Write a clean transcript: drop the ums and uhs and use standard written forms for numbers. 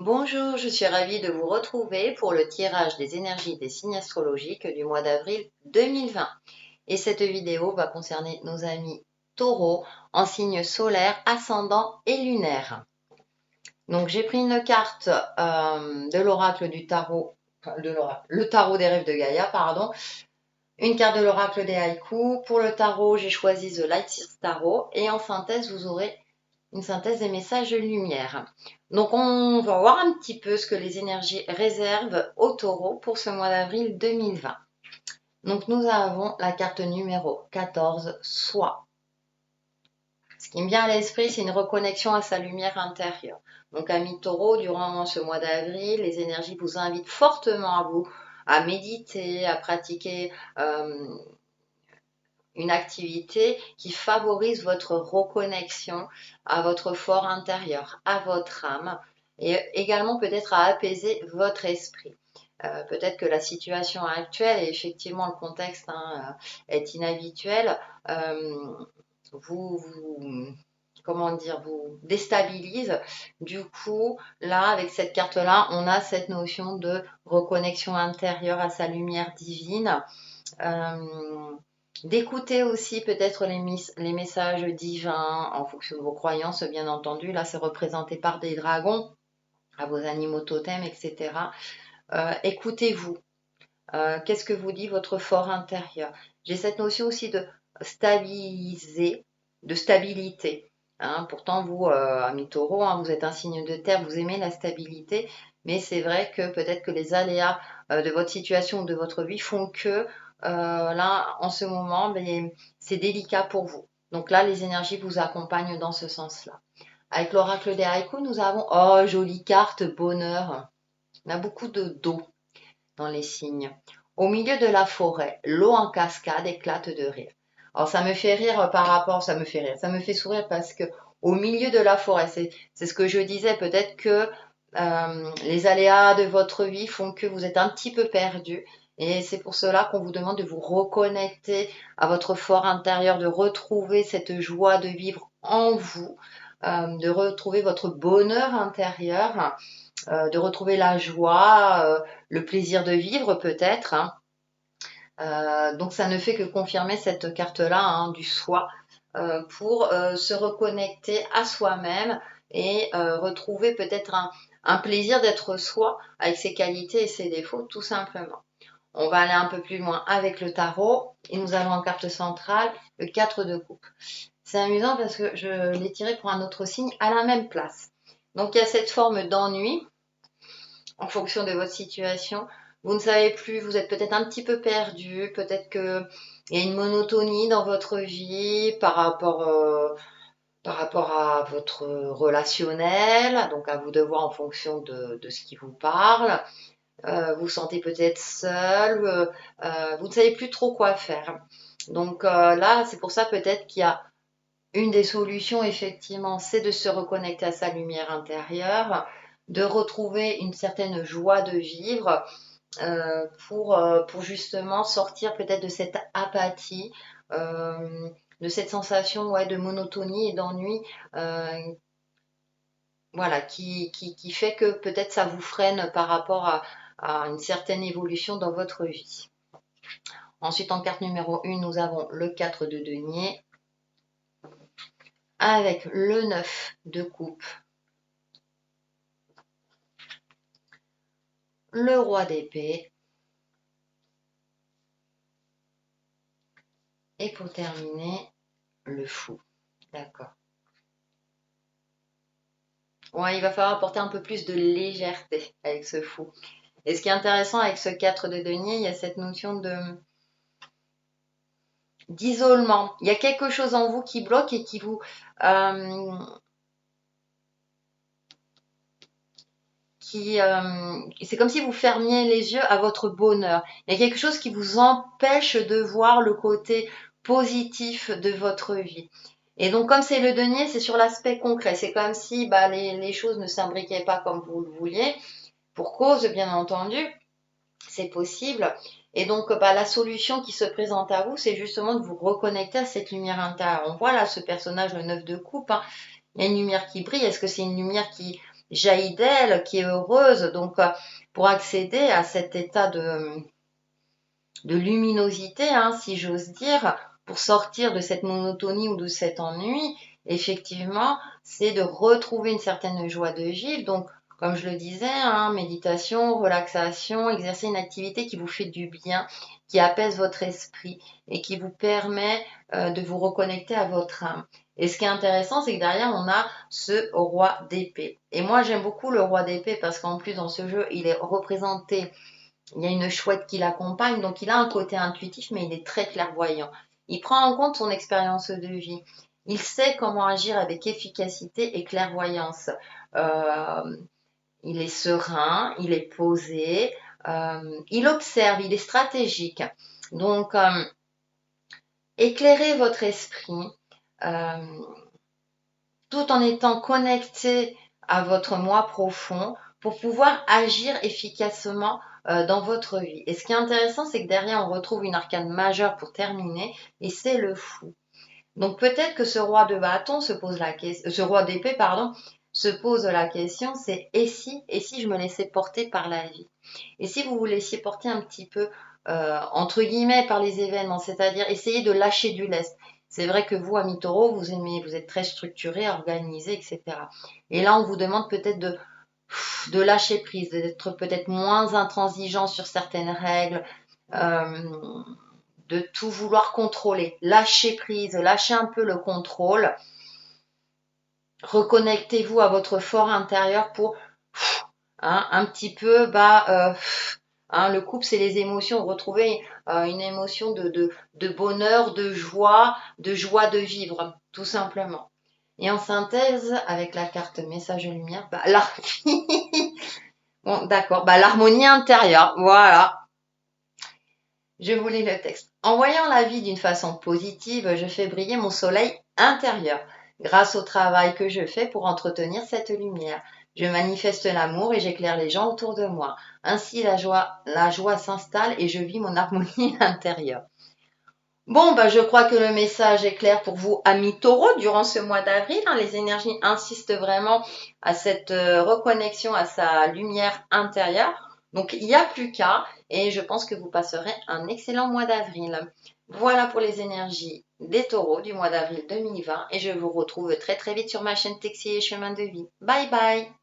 Bonjour, je suis ravie de vous retrouver pour le tirage des énergies des signes astrologiques du mois d'avril 2020. Et cette vidéo va concerner nos amis taureaux en signe solaire, ascendant et lunaire. Donc j'ai pris une carte de l'oracle du tarot, le tarot des rêves de Gaïa, pardon, une carte de l'oracle des haïkus. Pour le tarot, j'ai choisi The Light Seers Tarot et en synthèse, vous aurez une synthèse des messages de lumière. Donc on va voir un petit peu ce que les énergies réservent au taureau pour ce mois d'avril 2020. Donc nous avons la carte numéro 14, soi. Ce qui me vient à l'esprit, c'est une reconnexion à sa lumière intérieure. Donc amis taureau, durant ce mois d'avril, les énergies vous invitent fortement à méditer, à pratiquer une activité qui favorise votre reconnexion à votre fort intérieur, à votre âme, et également peut-être à apaiser votre esprit. Peut-être que la situation actuelle, et effectivement le contexte est inhabituel, vous comment dire, vous déstabilise. Du coup, là, avec cette carte-là, on a cette notion de reconnexion intérieure à sa lumière divine. Euh, D'écouter aussi peut-être les messages divins en fonction de vos croyances, bien entendu. Là, c'est représenté par des dragons, à vos animaux totems, etc. Écoutez-vous. Qu'est-ce que vous dit votre fort intérieur? J'ai cette notion aussi de stabiliser, de stabilité. Hein. Pourtant, vous, amis taureaux, hein, vous êtes un signe de terre, vous aimez la stabilité, mais c'est vrai que peut-être que les aléas de votre situation ou de votre vie font que là, en ce moment, ben, c'est délicat pour vous. Donc là, les énergies vous accompagnent dans ce sens-là. Avec l'oracle des haïkus, nous avons, oh, jolie carte, bonheur. On a beaucoup de dos dans les signes. Au milieu de la forêt, l'eau en cascade éclate de rire. Alors ça me fait rire par rapport, ça me fait rire, ça me fait sourire parce que au milieu de la forêt, c'est ce que je disais, peut-être que les aléas de votre vie font que vous êtes un petit peu perdu. Et c'est pour cela qu'on vous demande de vous reconnecter à votre fort intérieur, de retrouver cette joie de vivre en vous, de retrouver votre bonheur intérieur, de retrouver la joie, le plaisir de vivre peut-être. Hein. Donc ça ne fait que confirmer cette carte-là hein, du soi pour se reconnecter à soi-même et retrouver peut-être un plaisir d'être soi avec ses qualités et ses défauts tout simplement. On va aller un peu plus loin avec le tarot et nous avons en carte centrale le 4 de coupe. C'est amusant parce que je l'ai tiré pour un autre signe à la même place. Donc il y a cette forme d'ennui en fonction de votre situation. Vous ne savez plus, vous êtes peut-être un petit peu perdu, peut-être qu'il y a une monotonie dans votre vie par rapport à votre relationnel, donc à vous de voir en fonction de ce qui vous parle. Vous sentez peut-être seul, vous ne savez plus trop quoi faire. Donc là, c'est pour ça peut-être qu'il y a une des solutions, effectivement, c'est de se reconnecter à sa lumière intérieure, de retrouver une certaine joie de vivre pour justement sortir peut-être de cette apathie, de cette sensation ouais, de monotonie et d'ennui voilà, qui fait que peut-être ça vous freine par rapport à une certaine évolution dans votre vie. Ensuite, en carte numéro 1, nous avons le 4 de denier avec le 9 de coupe, le roi d'épée et pour terminer, le fou. D'accord. Ouais, il va falloir apporter un peu plus de légèreté avec ce fou. Et ce qui est intéressant avec ce 4 de denier, il y a cette notion d'isolement. Il y a quelque chose en vous qui bloque et qui vous c'est comme si vous fermiez les yeux à votre bonheur. Il y a quelque chose qui vous empêche de voir le côté positif de votre vie. Et donc, comme c'est le denier, c'est sur l'aspect concret. C'est comme si bah, les choses ne s'imbriquaient pas comme vous le vouliez, pour cause, bien entendu, c'est possible. Et donc, bah, la solution qui se présente à vous, c'est justement de vous reconnecter à cette lumière intérieure. On voit là ce personnage, le 9 de coupe, hein. Il y a une lumière qui brille. Est-ce que c'est une lumière jaillit d'elle, qui est heureuse. Donc, pour accéder à cet état de luminosité, hein, si j'ose dire, pour sortir de cette monotonie ou de cet ennui, effectivement, c'est de retrouver une certaine joie de vivre. Donc, comme je le disais, hein, méditation, relaxation, exercer une activité qui vous fait du bien, qui apaise votre esprit et qui vous permet de vous reconnecter à votre âme. Et ce qui est intéressant, c'est que derrière, on a ce roi d'épée. Et moi, j'aime beaucoup le roi d'épée parce qu'en plus, dans ce jeu, il est représenté, il y a une chouette qui l'accompagne, donc il a un côté intuitif, mais il est très clairvoyant. Il prend en compte son expérience de vie. Il sait comment agir avec efficacité et clairvoyance. Euh, il est serein, il est posé, il observe, il est stratégique. Donc, éclairez votre esprit euh, tout en étant connecté à votre moi profond pour pouvoir agir efficacement dans votre vie. Et ce qui est intéressant, c'est que derrière, on retrouve une arcane majeure pour terminer, et c'est le fou. Donc peut-être que ce roi de bâton se pose la question, ce roi d'épée, pardon, se pose la question, c'est et si je me laissais porter par la vie? Et si vous vous laissiez porter un petit peu, entre guillemets, par les événements, c'est-à-dire essayer de lâcher du lest. C'est vrai que vous, amis taureau, vous aimez, vous êtes très structuré, organisé, etc. Et là, on vous demande peut-être de lâcher prise, d'être peut-être moins intransigeant sur certaines règles, euh, de tout vouloir contrôler. Lâchez prise, lâchez un peu le contrôle. Reconnectez-vous à votre fort intérieur pour un petit peu, le couple, c'est les émotions. Retrouver une émotion de bonheur, de joie de vivre, tout simplement. Et en synthèse, avec la carte message de lumière, bon, d'accord, l'harmonie intérieure, voilà. Je vous lis le texte. En voyant la vie d'une façon positive, je fais briller mon soleil intérieur grâce au travail que je fais pour entretenir cette lumière. Je manifeste l'amour et j'éclaire les gens autour de moi. Ainsi, la joie s'installe et je vis mon harmonie intérieure. Bon, je crois que le message est clair pour vous, amis taureaux, durant ce mois d'avril. Les énergies insistent vraiment à cette reconnexion à sa lumière intérieure. Donc, il n'y a plus qu'à, et je pense que vous passerez un excellent mois d'avril. Voilà pour les énergies des taureaux du mois d'avril 2020, et je vous retrouve très très vite sur ma chaîne Texier et Chemin de Vie. Bye bye!